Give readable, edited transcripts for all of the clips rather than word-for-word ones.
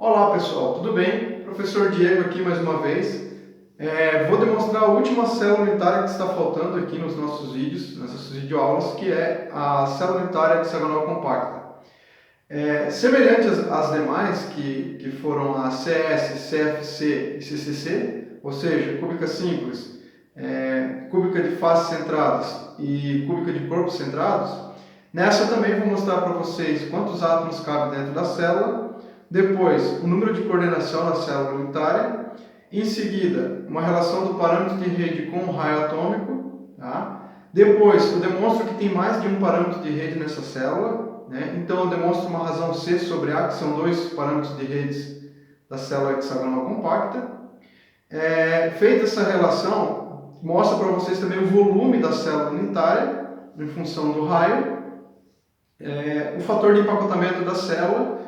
Olá pessoal, tudo bem? Professor Diego aqui mais uma vez. Vou demonstrar a última célula unitária que está faltando aqui nos nossos vídeos, nessas videoaulas, que é a célula unitária hexagonal compacta. Semelhante às demais, que foram a CS, CFC e CCC, ou seja, cúbica simples, cúbica de faces centradas e cúbica de corpos centrados, nessa também vou mostrar para vocês quantos átomos cabem dentro da célula, depois o número de coordenação na célula unitária, em seguida uma relação do parâmetro de rede com o raio atômico, tá? Depois eu demonstro que tem mais de um parâmetro de rede nessa célula, né? Então eu demonstro uma razão C sobre A, que são dois parâmetros de redes da célula hexagonal compacta. Feita essa relação, mostra para vocês também o volume da célula unitária em função do raio, o fator de empacotamento da célula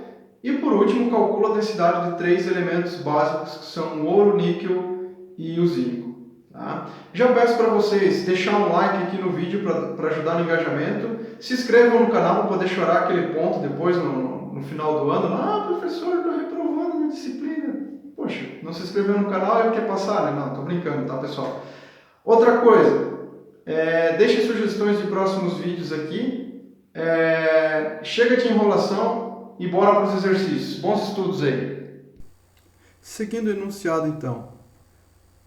e, por último, calcula a densidade de três elementos básicos que são o ouro, níquel e o zinco. Tá? Já peço para vocês deixar um like aqui no vídeo para ajudar no engajamento. Se inscrevam no canal para poder chorar aquele ponto depois no final do ano. Ah, professor, estou reprovando na disciplina. Poxa, não se inscreveu no canal é porque passar, né? Não, estou brincando, tá, pessoal? Outra coisa, deixem sugestões de próximos vídeos aqui. Chega de enrolação e bora para os exercícios. Bons estudos aí. Seguindo o enunciado, então.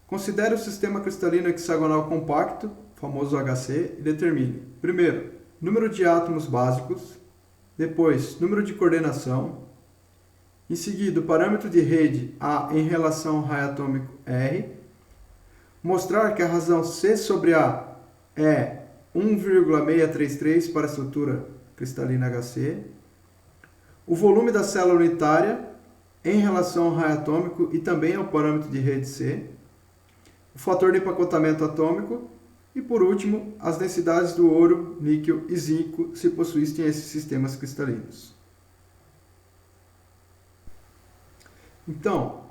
Considere o sistema cristalino hexagonal compacto, famoso HC, e determine, primeiro, número de átomos básicos, depois, número de coordenação, em seguida, o parâmetro de rede A em relação ao raio atômico R, mostrar que a razão C sobre A é 1,633 para a estrutura cristalina HC, o volume da célula unitária em relação ao raio atômico e também ao parâmetro de rede C, o fator de empacotamento atômico e, por último, as densidades do ouro, níquel e zinco se possuíssem esses sistemas cristalinos. Então,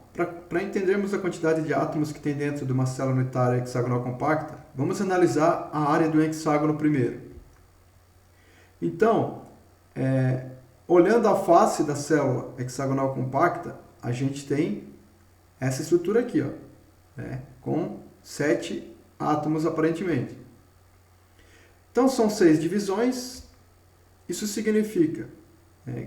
para entendermos a quantidade de átomos que tem dentro de uma célula unitária hexagonal compacta, vamos analisar a área do hexágono primeiro. Então, olhando a face da célula hexagonal compacta, a gente tem essa estrutura aqui, ó, com 7 átomos aparentemente. Então são 6 divisões. Isso significa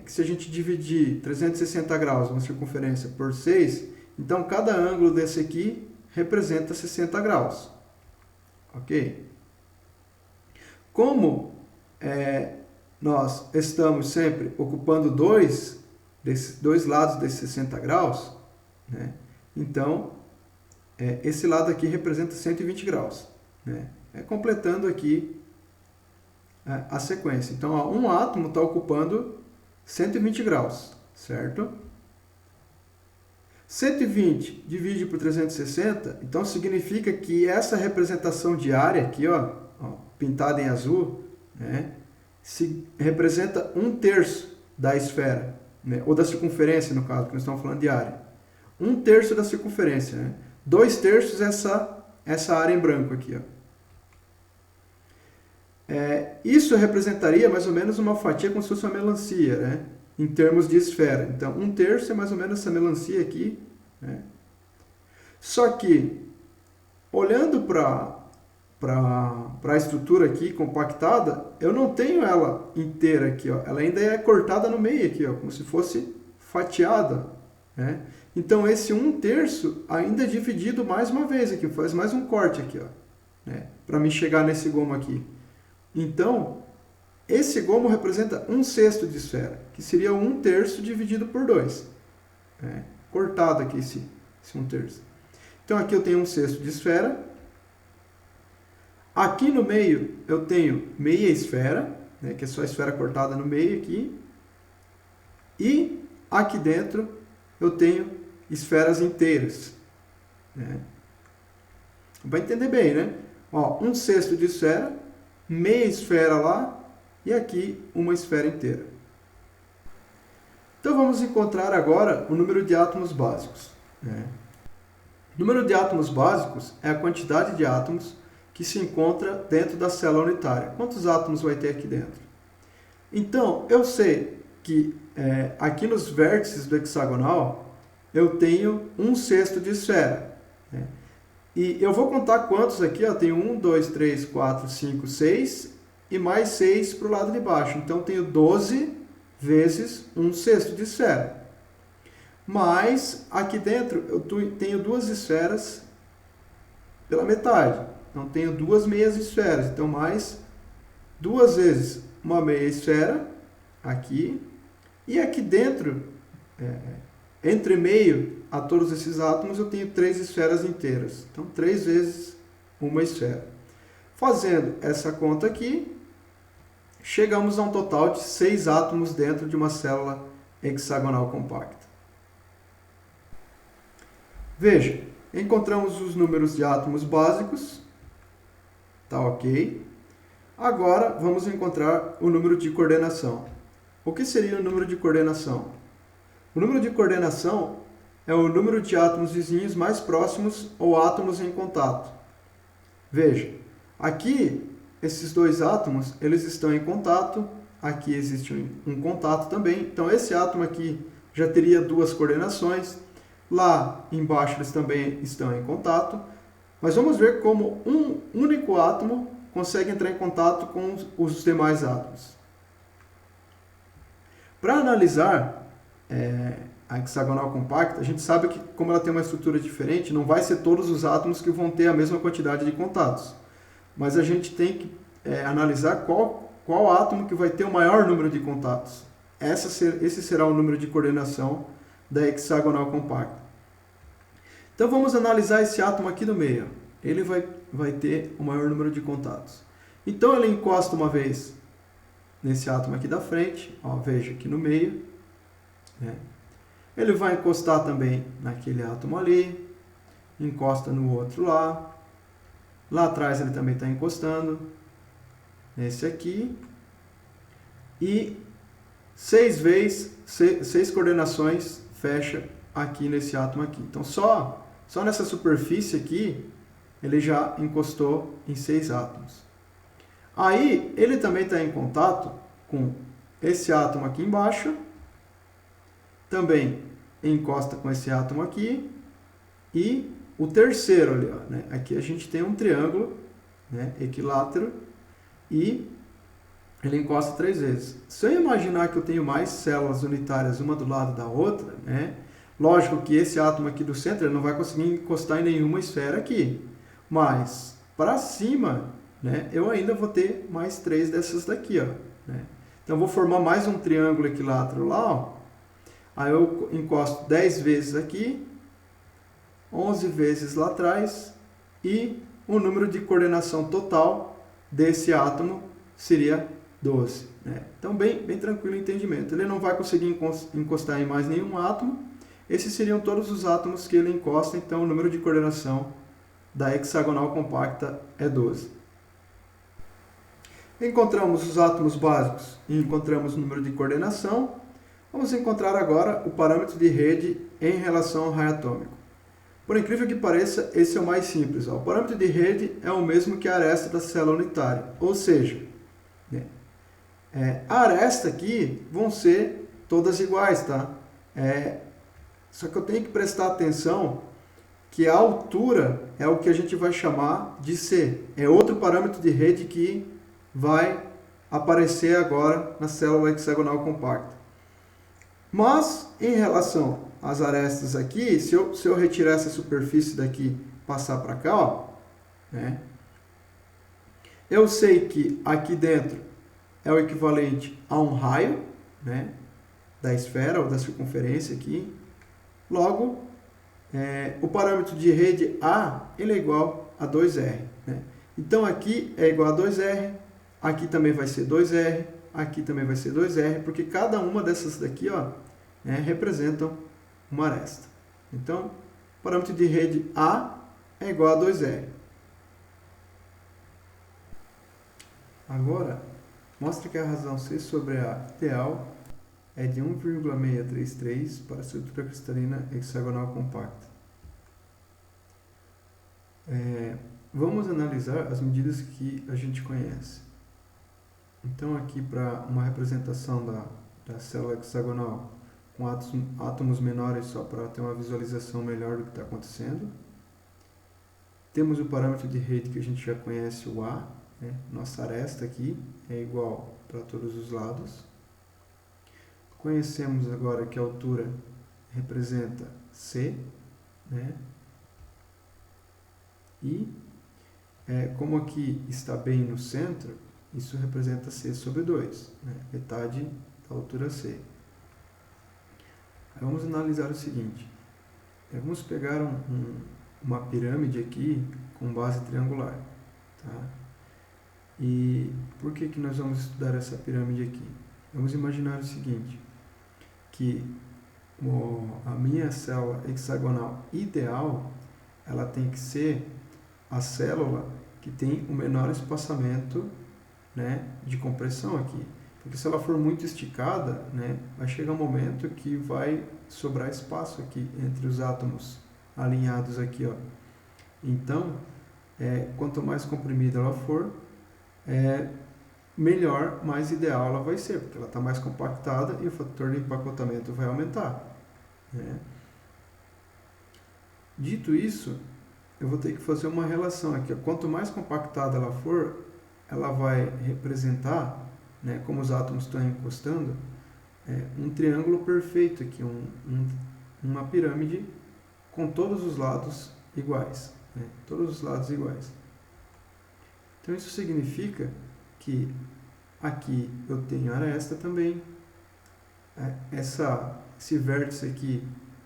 que se a gente dividir 360 graus, uma circunferência, por 6, então cada ângulo desse aqui representa 60 graus. Ok? Como nós estamos sempre ocupando dois lados desses 60 graus, né? Então, esse lado aqui representa 120 graus. Né? Completando aqui a sequência. Então, ó, um átomo está ocupando 120 graus, certo? 120 divide por 360, então significa que essa representação de área aqui, ó pintada em azul, né? Representa 1/3 da esfera, né? Ou da circunferência, no caso, que nós estamos falando de área. 1/3 da circunferência, né? 2/3 essa área em branco aqui. Ó. Isso representaria mais ou menos uma fatia como se fosse uma melancia, né? Em termos de esfera. Então, 1/3 é mais ou menos essa melancia aqui. Né? Só que, olhando para a estrutura aqui compactada, eu não tenho ela inteira aqui, ó. Ela ainda é cortada no meio aqui, ó, como se fosse fatiada, né? Então esse 1/3 ainda é dividido mais uma vez aqui, faz mais um corte aqui, ó, né? Para me chegar nesse gomo aqui. Então esse gomo representa 1/6 de esfera, que seria 1/3 dividido por 2, né? Cortado aqui esse 1/3. Então aqui eu tenho 1/6 de esfera. Aqui no meio eu tenho meia esfera, né, que é só a esfera cortada no meio aqui. E aqui dentro eu tenho esferas inteiras. Né? Vai entender bem, né? Ó, 1/6 de esfera, meia esfera lá e aqui uma esfera inteira. Então vamos encontrar agora o número de átomos básicos. Né? O número de átomos básicos é a quantidade de átomos que se encontra dentro da célula unitária. Quantos átomos vai ter aqui dentro? Então, eu sei que aqui nos vértices do hexagonal, eu tenho 1/6 de esfera. Né? E eu vou contar quantos aqui, ó, tenho 1, 2, 3, 4, 5, 6 e mais 6 para o lado de baixo. Então, eu tenho 12 vezes 1/6 de esfera. Mas, aqui dentro, eu tenho duas esferas pela metade. Então, tenho duas meias esferas. Então, mais duas vezes uma meia esfera, aqui. E aqui dentro, entre meio a todos esses átomos, eu tenho 3 esferas inteiras. Então, 3 vezes uma esfera. Fazendo essa conta aqui, chegamos a um total de 6 átomos dentro de uma célula hexagonal compacta. Veja, encontramos os números de átomos básicos. Tá ok. Agora, vamos encontrar o número de coordenação. O que seria o número de coordenação? O número de coordenação é o número de átomos vizinhos mais próximos ou átomos em contato. Veja, aqui, esses dois átomos, eles estão em contato. Aqui existe um contato também. Então, esse átomo aqui já teria duas coordenações. Lá embaixo eles também estão em contato. Mas vamos ver como um único átomo consegue entrar em contato com os demais átomos. Para analisar a hexagonal compacta, a gente sabe que, como ela tem uma estrutura diferente, não vai ser todos os átomos que vão ter a mesma quantidade de contatos. Mas a gente tem que analisar qual átomo que vai ter o maior número de contatos. Esse será o número de coordenação da hexagonal compacta. Então vamos analisar esse átomo aqui do meio. Ele vai ter o maior número de contatos. Então ele encosta uma vez nesse átomo aqui da frente, ó, veja aqui no meio. Né? Ele vai encostar também naquele átomo ali, encosta no outro lá. Lá atrás ele também está encostando nesse aqui. E 6 coordenações fecha aqui nesse átomo aqui. Então só nessa superfície aqui ele já encostou em 6 átomos. Aí ele também está em contato com esse átomo aqui embaixo, também encosta com esse átomo aqui, e o terceiro ali, ó, né? Aqui a gente tem um triângulo, né, equilátero, e ele encosta 3 vezes. Se eu imaginar que eu tenho mais células unitárias uma do lado da outra, né, lógico que esse átomo aqui do centro ele não vai conseguir encostar em nenhuma esfera aqui, mas para cima, né, eu ainda vou ter mais 3 dessas daqui, ó, né? Então, eu vou formar mais um triângulo equilátero lá, ó. Aí eu encosto 10 vezes aqui, 11 vezes lá atrás, e o número de coordenação total desse átomo seria 12. Né? Então, bem tranquilo o entendimento. Ele não vai conseguir encostar em mais nenhum átomo. Esses seriam todos os átomos que ele encosta, então o número de coordenação da hexagonal compacta é 12. Encontramos os átomos básicos e encontramos o número de coordenação. Vamos encontrar agora o parâmetro de rede em relação ao raio atômico. Por incrível que pareça, esse é o mais simples. Ó. O parâmetro de rede é o mesmo que a aresta da célula unitária. Ou seja, né, a aresta aqui vão ser todas iguais, tá? Só que eu tenho que prestar atenção que a altura é o que a gente vai chamar de C. É outro parâmetro de rede que vai aparecer agora na célula hexagonal compacta. Mas, em relação às arestas aqui, se eu retirar essa superfície daqui e passar para cá, ó, né, eu sei que aqui dentro é o equivalente a um raio, né, da esfera ou da circunferência aqui. Logo, o parâmetro de rede A ele é igual a 2R. Né? Então, aqui é igual a 2R, aqui também vai ser 2R, aqui também vai ser 2R, porque cada uma dessas daqui, ó, representam uma aresta. Então, o parâmetro de rede A é igual a 2R. Agora, mostra que a razão C sobre A ideal é de 1,633 para a estrutura cristalina hexagonal compacta. Vamos analisar as medidas que a gente conhece. Então, aqui para uma representação do da célula hexagonal com átomos menores, só para ter uma visualização melhor do que está acontecendo. Temos o parâmetro de rede que a gente já conhece, o A, né? Nossa aresta aqui é igual para todos os lados. Conhecemos agora que a altura representa C, né? E como aqui está bem no centro, isso representa C sobre 2, né? Metade da altura C. Aí vamos analisar o seguinte. Vamos pegar uma pirâmide aqui com base triangular. Tá? E por que nós vamos estudar essa pirâmide aqui? Vamos imaginar o seguinte, que a minha célula hexagonal ideal, ela tem que ser a célula que tem o menor espaçamento, né, de compressão aqui. Porque se ela for muito esticada, né, vai chegar um momento que vai sobrar espaço aqui entre os átomos alinhados aqui, ó. Então, quanto mais comprimida ela for, melhor, mais ideal ela vai ser, porque ela está mais compactada e o fator de empacotamento vai aumentar, né? Dito isso, eu vou ter que fazer uma relação aqui, ó. Quanto mais compactada ela for, ela vai representar, né, como os átomos estão encostando, um triângulo perfeito aqui, uma pirâmide com todos os lados iguais, né? Todos os lados iguais. Então isso significa que aqui eu tenho aresta também, esse vértice aqui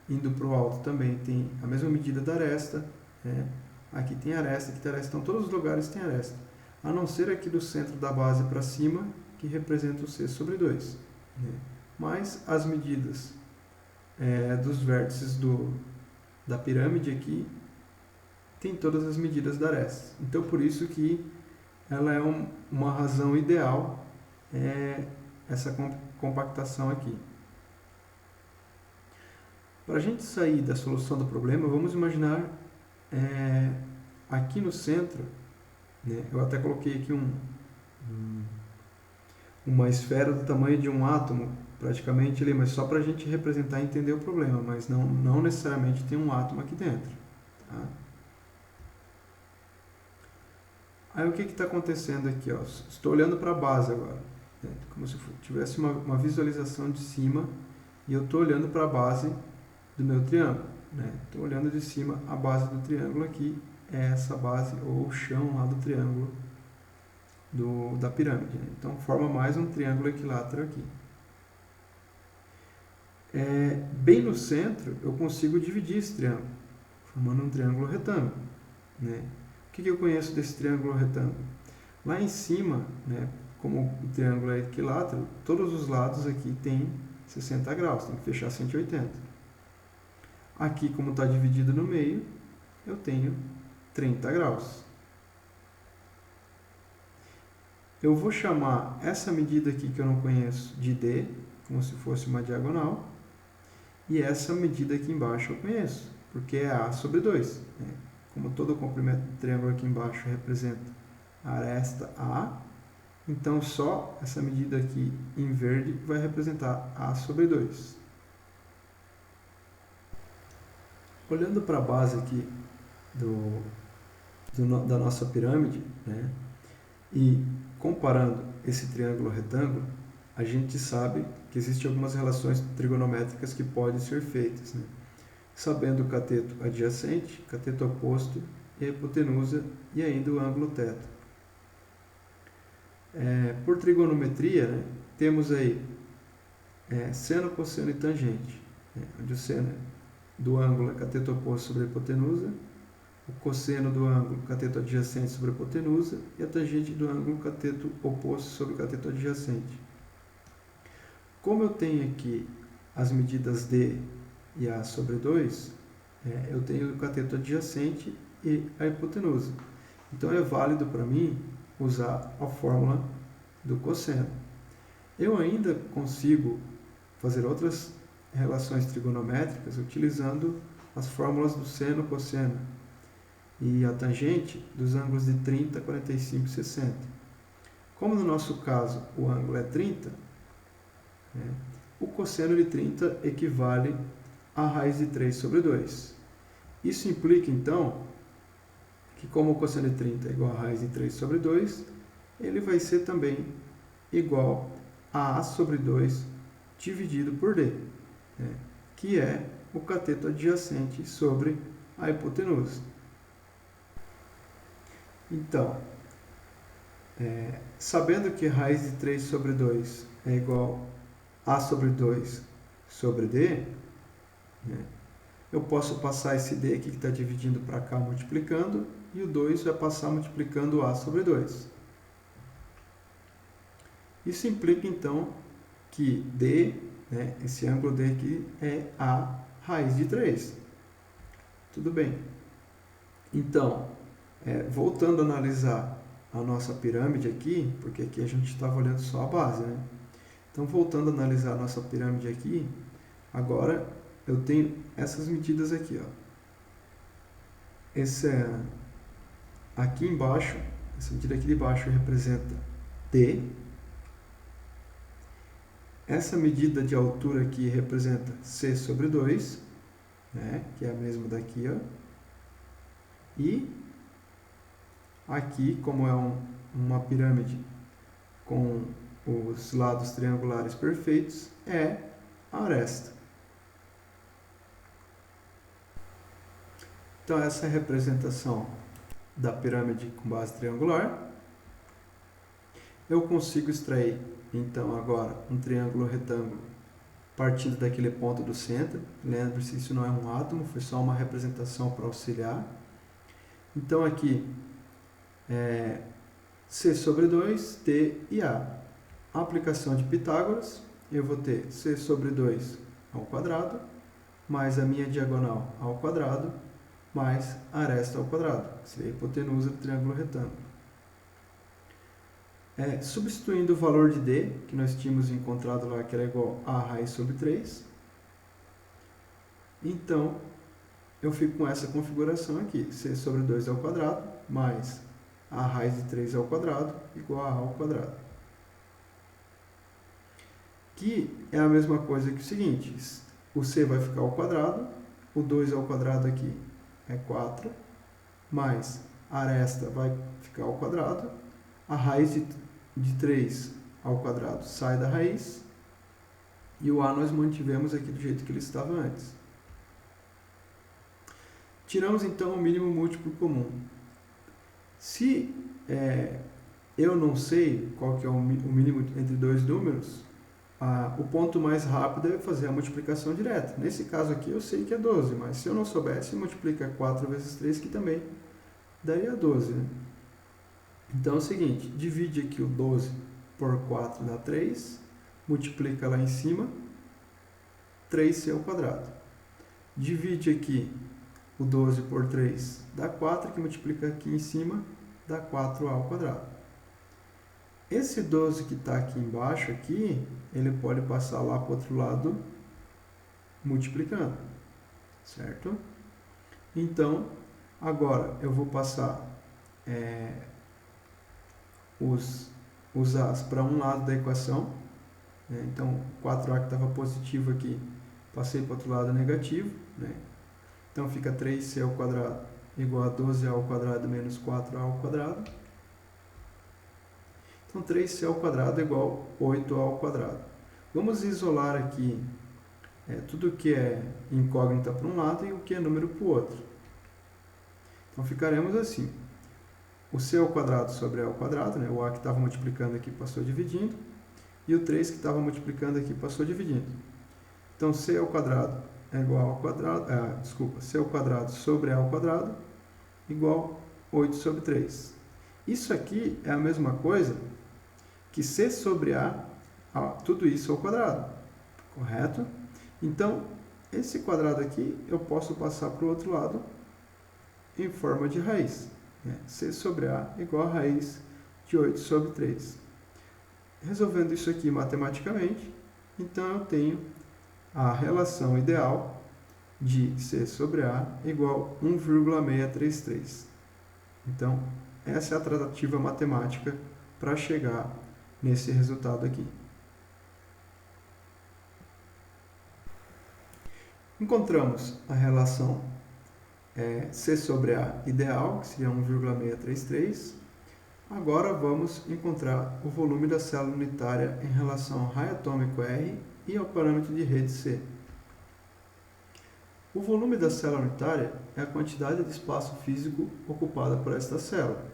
indo para o alto também tem a mesma medida da aresta, né? Aqui tem aresta, aqui tem aresta, então todos os lugares tem aresta, a não ser aqui do centro da base para cima, que representa o C sobre 2, né? Mas as medidas dos vértices da pirâmide aqui tem todas as medidas da aresta. Então por isso que ela é uma razão ideal, essa compactação aqui. Para a gente sair da solução do problema, vamos imaginar aqui no centro, né, eu até coloquei aqui uma esfera do tamanho de um átomo, praticamente ali, mas só para a gente representar e entender o problema, mas não necessariamente tem um átomo aqui dentro. Tá? Aí o que está acontecendo aqui? Ó? Estou olhando para a base agora, né? Como se tivesse uma visualização de cima e eu estou olhando para a base do meu triângulo, né? Estou olhando de cima a base do triângulo aqui, é essa base ou o chão lá do triângulo da pirâmide, né? Então forma mais um triângulo equilátero aqui. Bem no centro eu consigo dividir esse triângulo, formando um triângulo retângulo, né? O que eu conheço desse triângulo retângulo? Lá em cima, né, como o triângulo é equilátero, todos os lados aqui tem 60 graus, tem que fechar 180. Aqui, como está dividido no meio, eu tenho 30 graus. Eu vou chamar essa medida aqui que eu não conheço de D, como se fosse uma diagonal, e essa medida aqui embaixo eu conheço, porque é A sobre 2. Né? Como todo o comprimento do triângulo aqui embaixo representa a aresta A, então só essa medida aqui em verde vai representar A sobre 2. Olhando para a base aqui da nossa pirâmide, né, e comparando esse triângulo retângulo, a gente sabe que existem algumas relações trigonométricas que podem ser feitas, né? Sabendo o cateto adjacente, cateto oposto, e a hipotenusa e ainda o ângulo θ. Por trigonometria, né, temos aí seno, cosseno e tangente, né, onde o seno do ângulo é cateto oposto sobre a hipotenusa, o cosseno do ângulo cateto adjacente sobre a hipotenusa e a tangente do ângulo cateto oposto sobre o cateto adjacente. Como eu tenho aqui as medidas D e A sobre 2, eu tenho o cateto adjacente e a hipotenusa. Então é válido para mim usar a fórmula do cosseno. Eu ainda consigo fazer outras relações trigonométricas utilizando as fórmulas do seno, cosseno e a tangente dos ângulos de 30, 45 e 60. Como no nosso caso o ângulo é 30, o cosseno de 30 equivale a raiz de 3 sobre 2. Isso implica, então, que como o cosseno de 30 é igual a raiz de 3 sobre 2, ele vai ser também igual a sobre 2 dividido por D, né? Que é o cateto adjacente sobre a hipotenusa. Então, sabendo que raiz de 3 sobre 2 é igual a sobre 2 sobre D, né, eu posso passar esse D aqui que está dividindo para cá multiplicando, e o 2 vai passar multiplicando a sobre 2. Isso implica, então, que D, né, esse ângulo D aqui, é a raiz de 3. Tudo bem. Então, voltando a analisar a nossa pirâmide aqui, porque aqui a gente estava olhando só a base, né? Então, voltando a analisar a nossa pirâmide aqui, agora eu tenho essas medidas aqui, ó. Aqui embaixo, essa medida aqui de baixo representa D. Essa medida de altura aqui representa C sobre 2, né? Que é a mesma daqui, ó. E aqui, como é uma pirâmide com os lados triangulares perfeitos, é a aresta. Então, essa é a representação da pirâmide com base triangular. Eu consigo extrair, então, agora um triângulo retângulo partindo daquele ponto do centro. Lembre-se, isso não é um átomo, foi só uma representação para auxiliar. Então, aqui C sobre 2, T e A. A aplicação de Pitágoras, eu vou ter C sobre 2 ao quadrado, mais a minha diagonal ao quadrado, mais a aresta ao quadrado, que seria a hipotenusa do triângulo retângulo. Substituindo o valor de D, que nós tínhamos encontrado lá, que era igual a raiz sobre 3, então, eu fico com essa configuração aqui, C sobre 2 ao quadrado, mais a raiz de 3 ao quadrado, igual a A ao quadrado. Que é a mesma coisa que o seguinte, o C vai ficar ao quadrado, o 2 ao quadrado aqui é 4, mais a aresta vai ficar ao quadrado, a raiz de 3 ao quadrado sai da raiz, e o A nós mantivemos aqui do jeito que ele estava antes. Tiramos então o mínimo múltiplo comum. Se eu não sei qual que é o mínimo entre dois números, o ponto mais rápido é fazer a multiplicação direta. Nesse caso aqui eu sei que é 12, mas se eu não soubesse, multiplica 4 vezes 3, que também daria 12. Né? Então é o seguinte, divide aqui o 12 por 4 dá 3, multiplica lá em cima, 3c ao quadrado. Divide aqui o 12 por 3 dá 4, que multiplica aqui em cima, dá 4a ao quadrado. Esse 12 que está aqui embaixo, aqui, ele pode passar lá para o outro lado, multiplicando, certo? Então, agora eu vou passar os A's para um lado da equação. Né? Então, 4A que estava positivo aqui, passei para o outro lado negativo. Né? Então, fica 3c ao quadrado igual a 12a ao quadrado menos 4a ao quadrado. Então, 3c ao quadrado é igual a 8a ao quadrado. Vamos isolar aqui tudo que é incógnita para um lado e o que é número para o outro. Então, ficaremos assim. O c ao quadrado sobre a ao quadrado, né? O a que estava multiplicando aqui passou dividindo, e o 3 que estava multiplicando aqui passou dividindo. Então, c ao quadrado é igual ao quadrado, c ao quadrado sobre a ao quadrado, igual a 8 sobre 3. Isso aqui é a mesma coisa que c sobre a, tudo isso ao quadrado, correto? Então, esse quadrado aqui eu posso passar para o outro lado em forma de raiz. C sobre a igual a raiz de 8 sobre 3. Resolvendo isso aqui matematicamente, então eu tenho a relação ideal de C sobre A igual a 1,633. Então, essa é a tratativa matemática para chegar nesse resultado aqui. Encontramos a relação C sobre A ideal, que seria 1,633. Agora vamos encontrar o volume da célula unitária em relação ao raio atômico R e ao parâmetro de rede C. O volume da célula unitária é a quantidade de espaço físico ocupada por esta célula.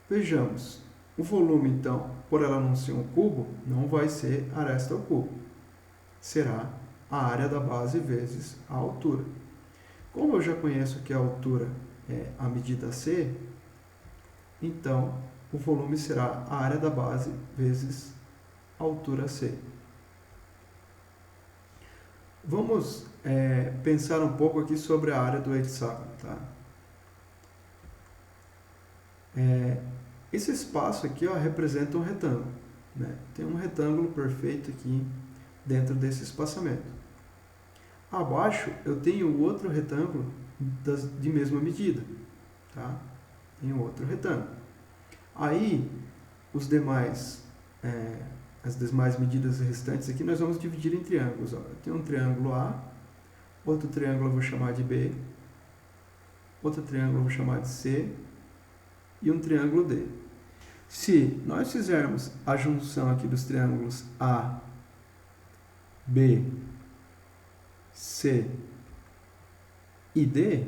Vejamos, o volume então, por ela não ser um cubo, não vai ser aresta ao cubo. Será a área da base vezes a altura. Como eu já conheço que a altura é a medida C, então o volume será a área da base vezes a altura C. Vamos pensar um pouco aqui sobre a área do hexágono. Tá? Esse espaço aqui representa um retângulo. Né? Tem um retângulo perfeito aqui dentro desse espaçamento. Abaixo eu tenho outro retângulo de mesma medida. Tá? Tenho outro retângulo. Aí, as demais medidas restantes aqui nós vamos dividir em triângulos. Ó. Eu tenho um triângulo A, outro triângulo eu vou chamar de B, outro triângulo eu vou chamar de C e um triângulo D. Se nós fizermos a junção aqui dos triângulos A, B, C e D,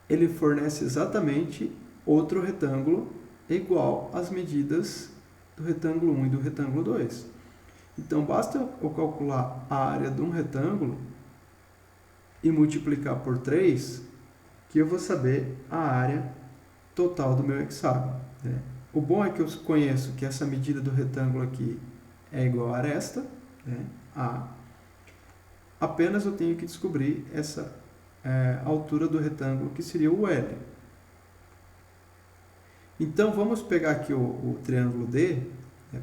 ele fornece exatamente outro retângulo igual às medidas do retângulo 1 e do retângulo 2. Então, basta eu calcular a área de um retângulo e multiplicar por 3, que eu vou saber a área total do meu hexágono. Né? O bom é que eu conheço que essa medida do retângulo aqui é igual a aresta, né? A. Apenas eu tenho que descobrir essa altura do retângulo, que seria o L. Então, vamos pegar aqui o triângulo D,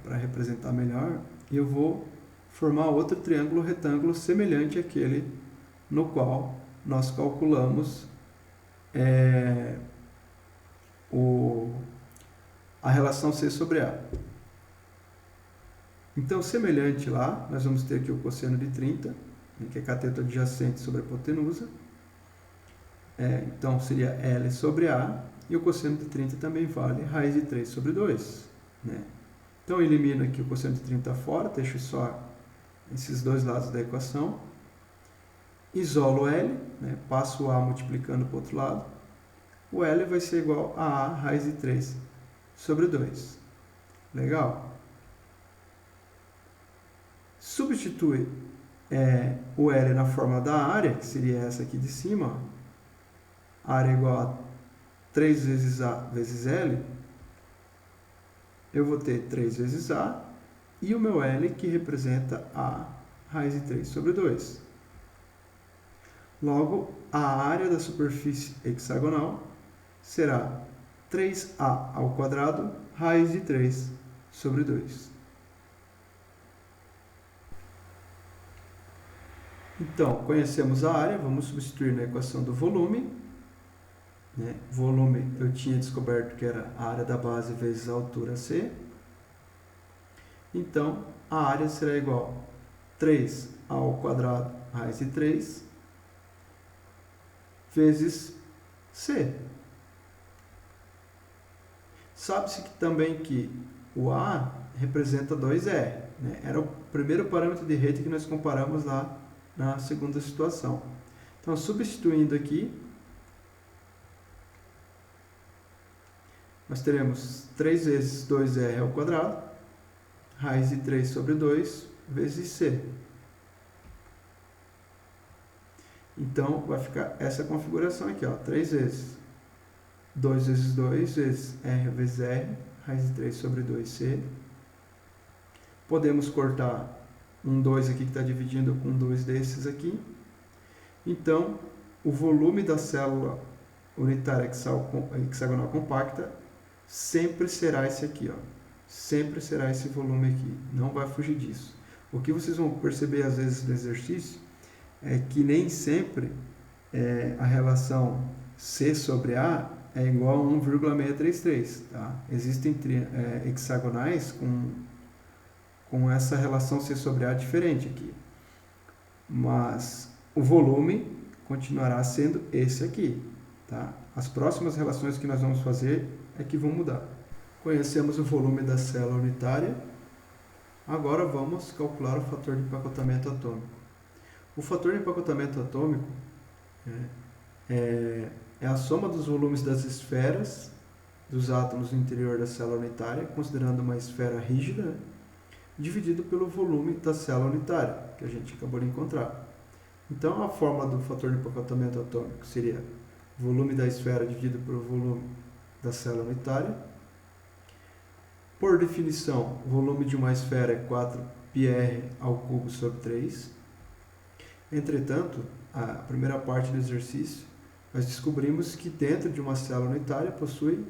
para representar melhor, e eu vou formar outro triângulo retângulo semelhante àquele no qual nós calculamos a relação C sobre A. Então, semelhante lá, nós vamos ter aqui o cosseno de 30, que é cateto adjacente sobre a hipotenusa. Então, seria L sobre A, e o cosseno de 30 também vale raiz de 3 sobre 2. Né? Então, eu elimino aqui o cosseno de 30 fora, deixo só esses dois lados da equação. Isolo o L, né? Passo o A multiplicando para o outro lado. O L vai ser igual a A raiz de 3 sobre 2. Legal? Substitui o L na forma da área, que seria essa aqui de cima. Ó. Área igual a 3 vezes A vezes L. Eu vou ter 3 vezes A e o meu L, que representa A raiz de 3 sobre 2. Logo, a área da superfície hexagonal será 3A ao quadrado raiz de 3 sobre 2. Então, conhecemos a área, vamos substituir na equação do volume. Né? Volume eu tinha descoberto que era a área da base vezes a altura C. Então, a área será igual a 3 ao quadrado raiz de 3 vezes C. Sabe-se também que o A representa 2R. Né? Era o primeiro parâmetro de rede que nós comparamos lá na segunda situação. Então, substituindo aqui, nós teremos 3 vezes 2R ao quadrado, raiz de 3 sobre 2, vezes C. Então, vai ficar essa configuração aqui, ó, 3 vezes 2 vezes 2 vezes R vezes R, raiz de 3 sobre 2C. Podemos cortar um 2 aqui que está dividindo com 2 desses aqui. Então, o volume da célula unitária hexagonal compacta sempre será esse aqui, ó. Sempre será esse volume aqui, não vai fugir disso. O que vocês vão perceber às vezes no exercício é que nem sempre a relação C sobre A é igual a 1,633, tá? Existem hexagonais com essa relação C sobre A diferente aqui. mas o volume continuará sendo esse aqui, tá? As próximas relações que nós vamos fazer é que vão mudar. Conhecemos o volume da célula unitária. Agora vamos calcular o fator de empacotamento atômico. O fator de empacotamento atômico é a soma dos volumes das esferas dos átomos no interior da célula unitária, considerando uma esfera rígida, né, dividido pelo volume da célula unitária, que a gente acabou de encontrar. Então, a fórmula do fator de empacotamento atômico seria volume da esfera dividido pelo volume da célula unitária. Por definição, o volume de uma esfera é 4πr ao cubo sobre 3. Entretanto, a primeira parte do exercício, nós descobrimos que dentro de uma célula unitária possui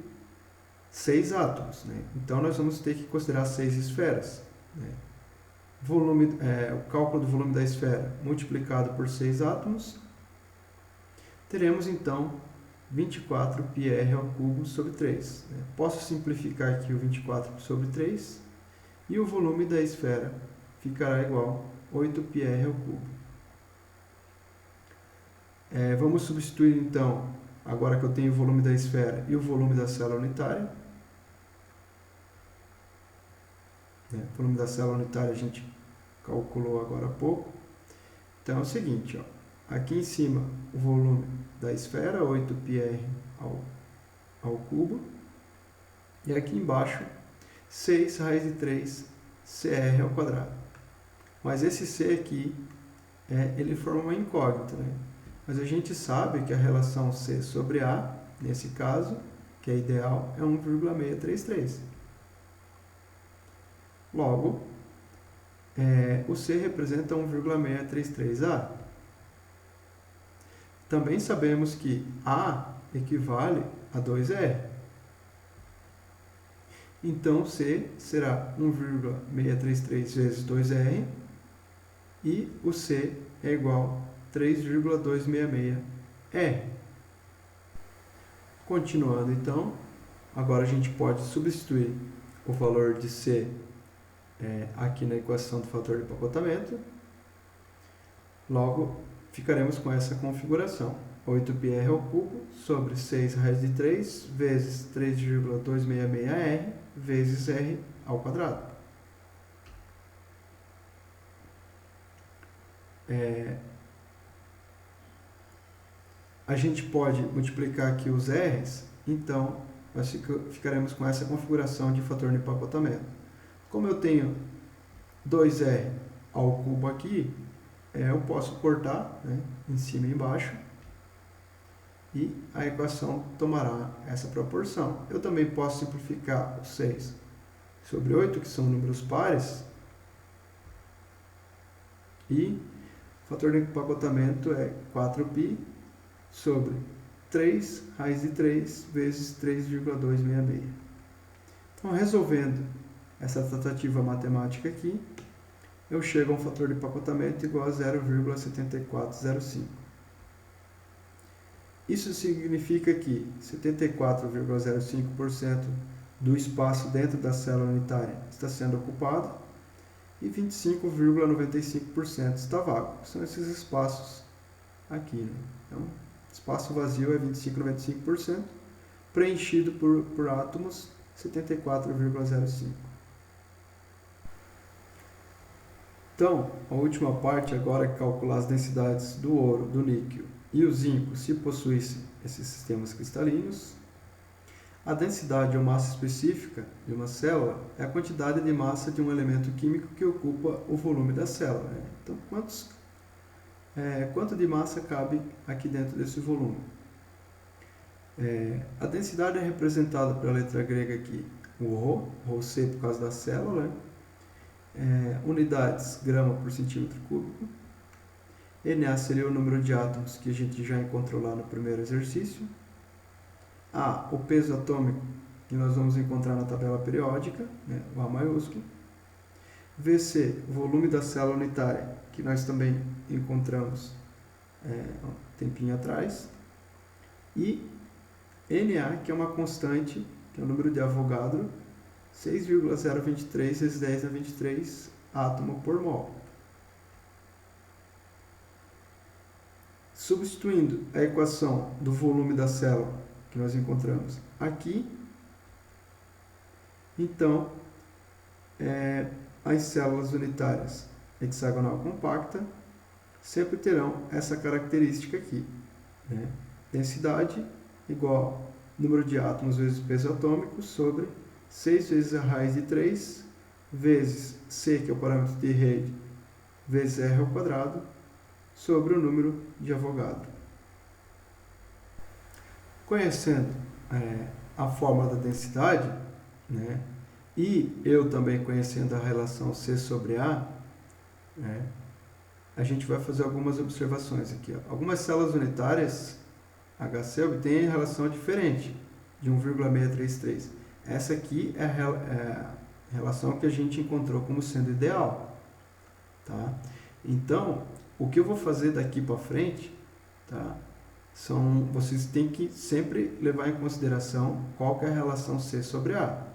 6 átomos, né? Então, nós vamos ter que considerar 6 esferas, né? O cálculo do volume da esfera multiplicado por 6 átomos, teremos então 24πr ao cubo sobre 3. Né? Posso simplificar aqui o 24 sobre 3 e o volume da esfera ficará igual a 8πr ao cubo. Vamos substituir então, agora que eu tenho o volume da esfera e o volume da célula unitária. O volume da célula unitária a gente calculou agora há pouco. Então é o seguinte, ó, aqui em cima o volume da esfera, 8πr ao cubo, e aqui embaixo 6 raiz de 3 cr ao quadrado. Mas esse c aqui, ele forma uma incógnita, né? Mas a gente sabe que a relação c sobre a, nesse caso, que é ideal, é 1,633. Logo, o C representa 1,633A. Também sabemos que A equivale a 2R. Então, C será 1,633 vezes 2R e o C é igual a 3,266R. Continuando, então, agora a gente pode substituir o valor de C aqui na equação do fator de empacotamento. Logo, ficaremos com essa configuração. 8πr ao cubo sobre 6 raiz de 3 vezes 3,266R vezes R ao quadrado. A gente pode multiplicar aqui os R's, então nós ficaremos com essa configuração de fator de empacotamento. Como eu tenho 2R ao cubo aqui, eu posso cortar, né, em cima e embaixo, e a equação tomará essa proporção. Eu também posso simplificar o 6 sobre 8, que são números pares, e o fator de empacotamento é 4π sobre 3 raiz de 3 vezes 3,266. Então, resolvendo essa tratativa matemática aqui, eu chego a um fator de empacotamento igual a 0,7405. Isso significa que 74,05% do espaço dentro da célula unitária está sendo ocupado e 25,95% está vago. São esses espaços aqui, né? Então, espaço vazio é 25,95%, preenchido por átomos 74,05%. Então, a última parte agora é calcular as densidades do ouro, do níquel e o zinco se possuíssem esses sistemas cristalinos. A densidade ou massa específica de uma célula é a quantidade de massa de um elemento químico que ocupa o volume da célula, né? Então, quanto de massa cabe aqui dentro desse volume? A densidade é representada pela letra grega aqui, o ρ C por causa da célula, né? Unidades grama por centímetro cúbico. Na seria o número de átomos que a gente já encontrou lá no primeiro exercício. A, o peso atômico, que nós vamos encontrar na tabela periódica, né, o A maiúsculo. VC, o volume da célula unitária, que nós também encontramos um tempinho atrás. E Na, que é uma constante, que é o número de Avogadro, 6,023 vezes 10 a 23 átomo por mol. Substituindo a equação do volume da célula que nós encontramos aqui, então, as células unitárias hexagonal compacta sempre terão essa característica aqui, né? Densidade igual número de átomos vezes peso atômico sobre 6 vezes a raiz de 3 vezes C, que é o parâmetro de Reid, vezes R ao quadrado, sobre o número de Avogadro. Conhecendo a fórmula da densidade, né, e eu também conhecendo a relação C sobre A, né, a gente vai fazer algumas observações aqui. Ó. Algumas células unitárias HC obtêm relação diferente, de 1,633. Essa aqui é a relação que a gente encontrou como sendo ideal. Tá? Então, o que eu vou fazer daqui para frente, tá? Vocês têm que sempre levar em consideração qual que é a relação C sobre A.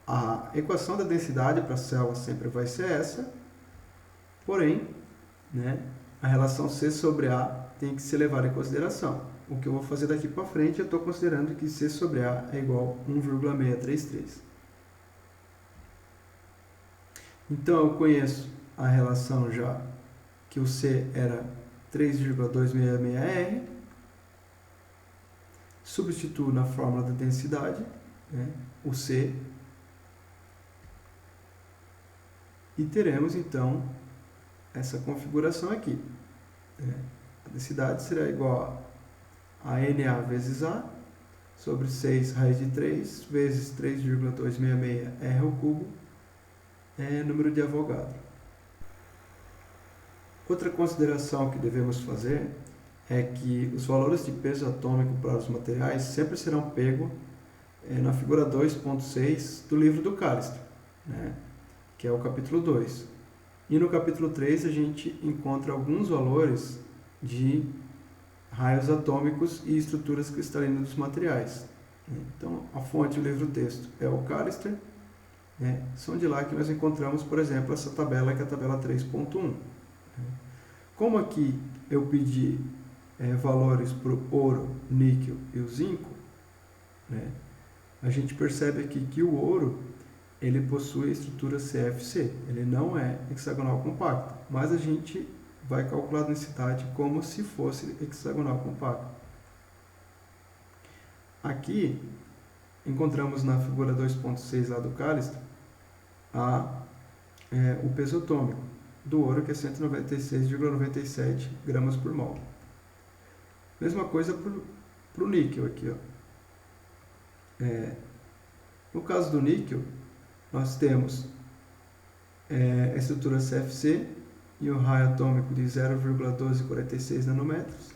A equação da densidade para a célula sempre vai ser essa, porém, né, a relação C sobre A tem que ser levada em consideração. O que eu vou fazer daqui para frente, eu estou considerando que C sobre A é igual a 1,633. Então, eu conheço a relação já que o C era 3,266R, substituo na fórmula da densidade, né, o C, e teremos então essa configuração aqui. A densidade será igual a NA vezes A sobre 6 raiz de 3 vezes 3,266R ao cubo, número de Avogadro. Outra consideração que devemos fazer é que os valores de peso atômico para os materiais sempre serão pegos na figura 2.6 do livro do Callister, né, que é o capítulo 2. E no capítulo 3 a gente encontra alguns valores de raios atômicos e estruturas cristalinas dos materiais. Então, a fonte do livro-texto é o Callister. São de lá que nós encontramos, por exemplo, essa tabela, que é a tabela 3.1. Como aqui eu pedi valores para o ouro, níquel e o zinco, né, a gente percebe aqui que o ouro ele possui a estrutura CFC, ele não é hexagonal compacto, mas a gente vai calcular a densidade como se fosse hexagonal compacto. Aqui encontramos na figura 2.6 lá do Callister o peso atômico do ouro, que é 196,97 gramas por mol. Mesma coisa para o níquel aqui. Ó. No caso do níquel, nós temos a estrutura CFC e o raio atômico de 0,1246 nanômetros,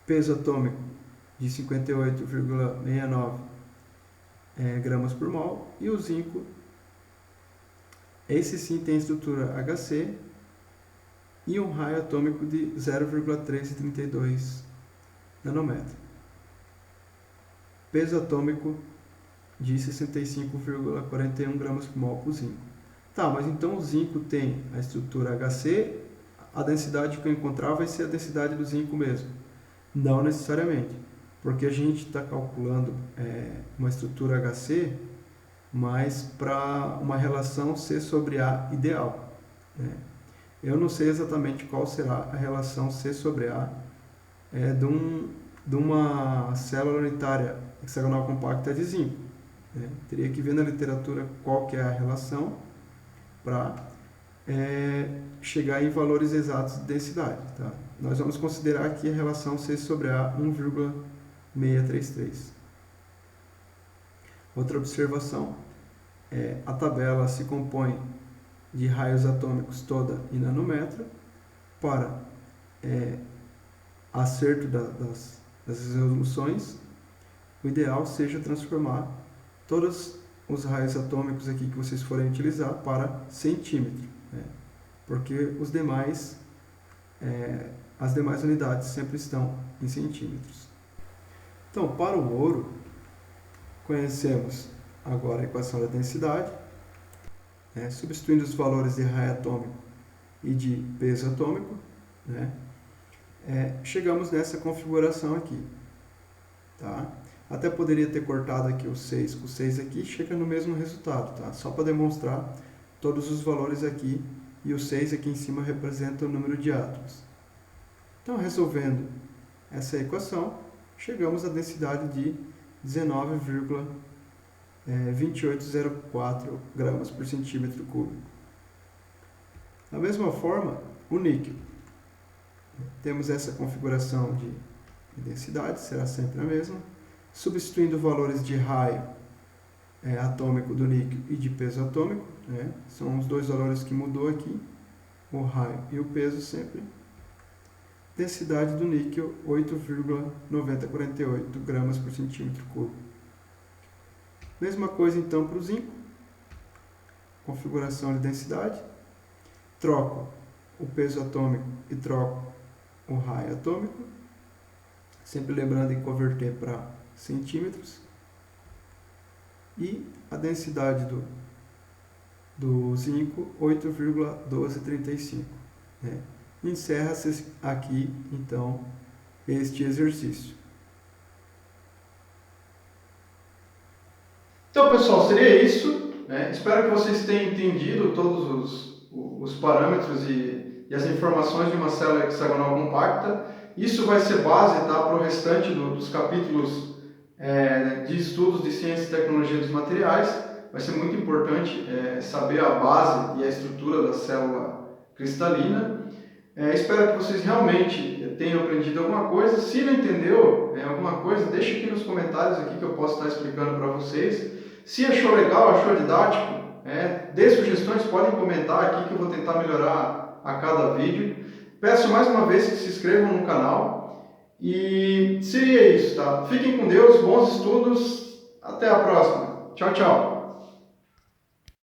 peso atômico de 58,69 gramas por mol, e o zinco, esse sim tem estrutura HC e um raio atômico de 0,1332 nanômetros, peso atômico de 65,41 gramas por mol por zinco. Tá, mas então o zinco tem a estrutura HC, a densidade que eu encontrar vai ser a densidade do zinco mesmo? Não necessariamente, porque a gente está calculando uma estrutura HC, mas para uma relação C sobre A ideal. Eu não sei exatamente qual será a relação C sobre A de uma célula unitária hexagonal compacta de zinco. Teria que ver na literatura qual que é a relação para chegar em valores exatos de densidade. Tá? Nós vamos considerar aqui a relação C sobre A 1,633. Outra observação, a tabela se compõe de raios atômicos toda em nanômetro. Para acerto das resoluções, o ideal seja transformar todos os raios atômicos aqui que vocês forem utilizar para centímetro, porque os demais, as demais unidades sempre estão em centímetros. Então, para o ouro, conhecemos agora a equação da densidade, substituindo os valores de raio atômico e de peso atômico, né? Chegamos nessa configuração aqui, tá? Até poderia ter cortado aqui o 6 com o 6 aqui, chega no mesmo resultado, tá? Só para demonstrar todos os valores aqui, e o 6 aqui em cima representa o número de átomos. Então, resolvendo essa equação, chegamos à densidade de 19,2804 gramas por centímetro cúbico. Da mesma forma, o níquel. Temos essa configuração de densidade, será sempre a mesma. Substituindo valores de raio atômico do níquel e de peso atômico, né? São os dois valores que mudou aqui, o raio e o peso sempre. Densidade do níquel, 8,9048 gramas por centímetro cúbico. Mesma coisa então para o zinco. Configuração de densidade. Troco o peso atômico e troco o raio atômico. Sempre lembrando de converter para centímetros. E a densidade do zinco, 8,1235. Né? Encerra-se aqui, então, este exercício. Então, pessoal, seria isso. Né? Espero que vocês tenham entendido todos os parâmetros e as informações de uma célula hexagonal compacta. Isso vai ser base, tá, para o restante dos capítulos de estudos de ciência e tecnologia dos materiais. Vai ser muito importante saber a base e a estrutura da célula cristalina. Espero que vocês realmente tenham aprendido alguma coisa. Se não entendeu alguma coisa, deixe aqui nos comentários aqui que eu posso estar explicando para vocês. Se achou legal, achou didático, dê sugestões, podem comentar aqui que eu vou tentar melhorar a cada vídeo. Peço mais uma vez que se inscrevam no canal. E seria isso, tá? Fiquem com Deus, bons estudos, até a próxima. Tchau, tchau.